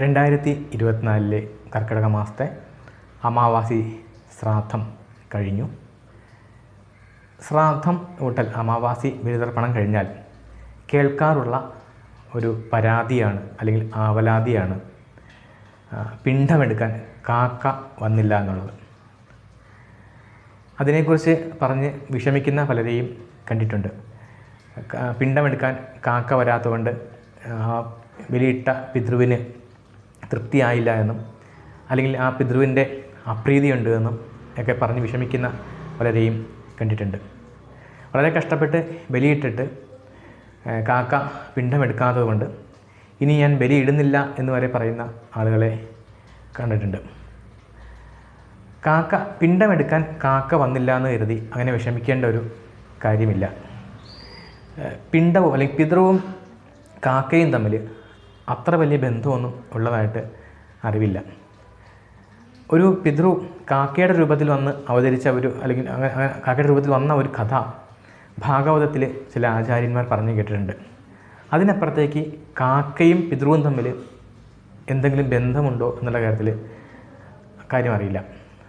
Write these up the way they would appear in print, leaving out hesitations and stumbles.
2024 കർക്കിടക മാസത്തെ അമാവാസി ശ്രാദ്ധം കഴിഞ്ഞു. ശ്രാദ്ധം ഊട്ടൽ അമാവാസി ബലിതർപ്പണം കഴിഞ്ഞാൽ കേൾക്കാറുള്ള ഒരു പരാതിയാണ് അല്ലെങ്കിൽ ആവലാതിയാണ് പിണ്ടമെടുക്കാൻ കാക്ക വന്നില്ല എന്നുള്ളത്. അതിനെക്കുറിച്ച് പറഞ്ഞ് വിഷമിക്കുന്ന പലരെയും കണ്ടിട്ടുണ്ട്. പിണ്ടമെടുക്കാൻ കാക്ക വരാത്തതുകൊണ്ട് ബലിയിട്ട പിതൃവിന് തൃപ്തിയായില്ല എന്നും അല്ലെങ്കിൽ ആ പിതൃവിൻ്റെ അപ്രീതിയുണ്ട് എന്നും ഒക്കെ പറഞ്ഞ് വിഷമിക്കുന്ന പലരെയും കണ്ടിട്ടുണ്ട്. വളരെ കഷ്ടപ്പെട്ട് ബലിയിട്ടിട്ട് കാക്ക പിണ്ടമെടുക്കാത്തത് കൊണ്ട് ഇനി ഞാൻ ബലിയിടുന്നില്ല എന്ന് വരെ പറയുന്ന ആളുകളെ കണ്ടിട്ടുണ്ട്. കാക്ക പിണ്ടമെടുക്കാൻ കാക്ക വന്നില്ല എന്ന് കരുതി അങ്ങനെ വിഷമിക്കേണ്ട ഒരു കാര്യമില്ല. പിണ്ടവും അല്ലെങ്കിൽ പിതൃവും കാക്കയും തമ്മിൽ അത്ര വലിയ ബന്ധമൊന്നും ഉള്ളതായിട്ട് അറിവില്ല. ഒരു പിതൃ കാക്കയുടെ രൂപത്തിൽ വന്ന് അവതരിച്ച അല്ലെങ്കിൽ കാക്കയുടെ രൂപത്തിൽ വന്ന ഒരു കഥ ഭാഗവതത്തിൽ ചില ആചാര്യന്മാർ പറഞ്ഞു കേട്ടിട്ടുണ്ട്. അതിനപ്പുറത്തേക്ക് കാക്കയും പിതൃവും തമ്മിൽ എന്തെങ്കിലും ബന്ധമുണ്ടോ എന്നുള്ള കാര്യം അറിയില്ല.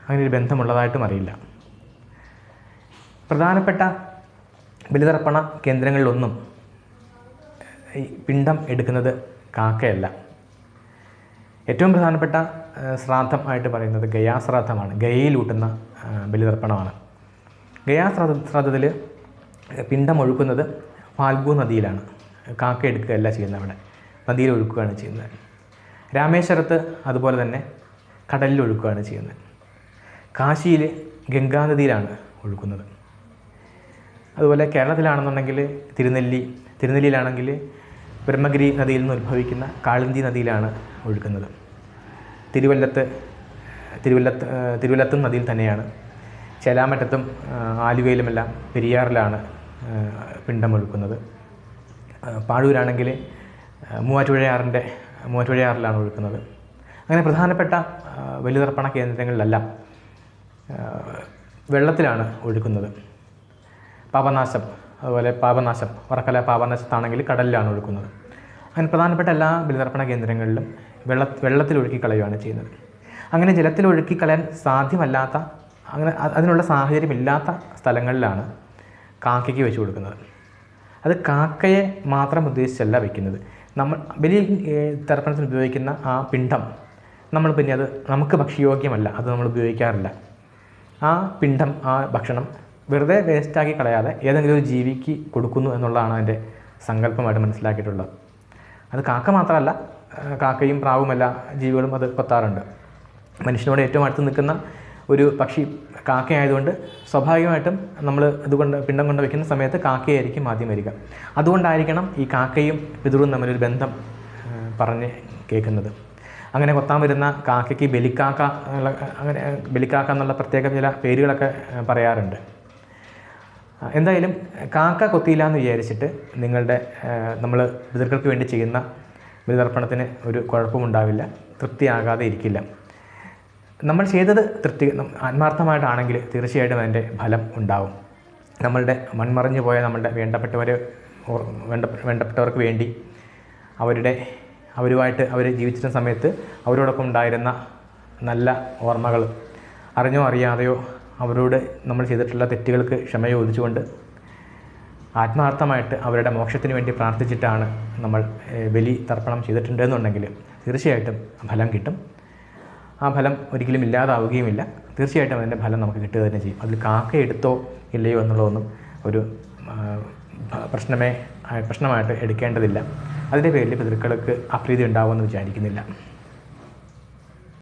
അങ്ങനെ ഒരു ബന്ധമുള്ളതായിട്ടും അറിയില്ല. പ്രധാനപ്പെട്ട ബലിതർപ്പണ കേന്ദ്രങ്ങളിലൊന്നും ഈ പിണ്ടം എടുക്കുന്നത് കാക്കയല്ല. ഏറ്റവും പ്രധാനപ്പെട്ട ശ്രാദ്ധം ആയിട്ട് പറയുന്നത് ഗയാശ്രാദ്ധമാണ്. ഗയയിലൂട്ടുന്ന ബലിതർപ്പണമാണ്. ഗയാശ്രാദ്ധത്തിൽ പിണ്ടം ഒഴുക്കുന്നത് ഫാൽഗു നദിയിലാണ്. കാക്ക എടുക്കുകയല്ല ചെയ്യുന്നത്, അവിടെ നദിയിൽ ഒഴുക്കുകയാണ് ചെയ്യുന്നത്. രാമേശ്വരത്ത് അതുപോലെ തന്നെ കടലിൽ ഒഴുക്കുകയാണ് ചെയ്യുന്നത്. കാശിയിൽ ഗംഗാനദിയിലാണ് ഒഴുക്കുന്നത്. അതുപോലെ കേരളത്തിലാണെന്നുണ്ടെങ്കിൽ തിരുനെല്ലിയിലാണെങ്കിൽ ബ്രഹ്മഗിരി നദിയിൽ നിന്ന് ഉത്ഭവിക്കുന്ന കാളിന്തി നദിയിലാണ് ഒഴുക്കുന്നത്. തിരുവല്ലത്തും നദിയിൽ തന്നെയാണ്. ചേലാമറ്റത്തും ആലുവയിലുമെല്ലാം പെരിയാറിലാണ് പിണ്ടം ഒഴുക്കുന്നത്. പാഴൂരാണെങ്കിൽ മൂവാറ്റുപുഴയാറിലാണ് ഒഴുക്കുന്നത്. അങ്ങനെ പ്രധാനപ്പെട്ട ബലിതർപ്പണ കേന്ദ്രങ്ങളിലെല്ലാം വെള്ളത്തിലാണ് ഒഴുക്കുന്നത്. പാപനാശം വർക്കല പാപനാശത്താണെങ്കിൽ കടലിലാണ് ഒഴുക്കുന്നത്. അങ്ങനെ പ്രധാനപ്പെട്ട എല്ലാ ബലിതർപ്പണ കേന്ദ്രങ്ങളിലും വെള്ളത്തിൽ ഒഴുക്കിക്കളയുകയാണ് ചെയ്യുന്നത്. അങ്ങനെ ജലത്തിൽ ഒഴുക്കിക്കളയാൻ സാധ്യമല്ലാത്ത അതിനുള്ള സാഹചര്യമില്ലാത്ത സ്ഥലങ്ങളിലാണ് കാക്കയ്ക്ക് വെച്ച് കൊടുക്കുന്നത്. അത് കാക്കയെ മാത്രം ഉദ്ദേശിച്ചല്ല വയ്ക്കുന്നത്. നമ്മൾ ബലി തർപ്പണത്തിന് ഉപയോഗിക്കുന്ന ആ പിണ്ടം പിന്നെ അത് നമുക്ക് ഭക്ഷ്യയോഗ്യമല്ല, അത് നമ്മൾ ഉപയോഗിക്കാറില്ല. ആ പിണ്ടം, ആ ഭക്ഷണം വെറുതെ വേസ്റ്റാക്കി കളയാതെ ഏതെങ്കിലും ഒരു ജീവിക്ക് കൊടുക്കുന്നു എന്നുള്ളതാണ് അതിൻ്റെ സങ്കല്പമായിട്ട് മനസ്സിലാക്കിയിട്ടുള്ളത്. അത് കാക്ക മാത്രമല്ല, കാക്കയും പ്രാവുമല്ല ജീവികളും അത് കൊത്താറുണ്ട്. മനുഷ്യനോട് ഏറ്റവും അടുത്ത് നിൽക്കുന്ന ഒരു പക്ഷി കാക്കയായതുകൊണ്ട് സ്വാഭാവികമായിട്ടും നമ്മൾ പിണ്ടം കൊണ്ട് വയ്ക്കുന്ന സമയത്ത് കാക്കയായിരിക്കും ആദ്യം വരിക. അതുകൊണ്ടായിരിക്കണം ഈ കാക്കയും പിതൃവും തമ്മിലൊരു ബന്ധം പറഞ്ഞ് കേൾക്കുന്നത്. അങ്ങനെ കൊത്താൻ വരുന്ന കാക്കയ്ക്ക് ബലിക്കാക്ക എന്നുള്ള പ്രത്യേക ചില പേരുകളൊക്കെ പറയാറുണ്ട്. എന്തായാലും കാക്ക കൊത്തിയില്ല എന്ന് വിചാരിച്ചിട്ട് നമ്മൾ പിതൃക്കൾക്ക് വേണ്ടി ചെയ്യുന്ന ബലിതർപ്പണത്തിന് ഒരു കുഴപ്പമുണ്ടാവില്ല, തൃപ്തിയാകാതെ ഇരിക്കില്ല. നമ്മൾ ചെയ്തത് ആത്മാർത്ഥമായിട്ടാണെങ്കിൽ തീർച്ചയായിട്ടും അതിൻ്റെ ഫലം ഉണ്ടാവും. മൺമറഞ്ഞു പോയ നമ്മളുടെ വേണ്ടപ്പെട്ടവർക്ക് വേണ്ടി അവരുമായിട്ട് അവർ ജീവിച്ചിരുന്ന സമയത്ത് അവരോടൊപ്പം ഉണ്ടായിരുന്ന നല്ല ഓർമ്മകൾ അറിഞ്ഞോ അറിയാതെയോ അവരോട് നമ്മൾ ചെയ്തിട്ടുള്ള തെറ്റുകൾക്ക് ക്ഷമ ചോദിച്ചുകൊണ്ട് ആത്മാർത്ഥമായിട്ട് അവരുടെ മോക്ഷത്തിന് വേണ്ടി പ്രാർത്ഥിച്ചിട്ടാണ് നമ്മൾ ബലി തർപ്പണം ചെയ്തിട്ടുണ്ടെന്നുണ്ടെങ്കിൽ തീർച്ചയായിട്ടും ഫലം കിട്ടും. ആ ഫലം ഒരിക്കലും ഇല്ലാതാവുകയുമില്ല. തീർച്ചയായിട്ടും അതിൻ്റെ ഫലം നമുക്ക് കിട്ടുക തന്നെ ചെയ്യും. അതിൽ കാക്ക എടുത്തോ ഇല്ലയോ എന്നുള്ളതൊന്നും ഒരു പ്രശ്നമായിട്ട് എടുക്കേണ്ടതില്ല. അതിൻ്റെ പേരിൽ പിതൃക്കൾക്ക് അപ്രീതി ഉണ്ടാവുമെന്ന് വിചാരിക്കുന്നില്ല.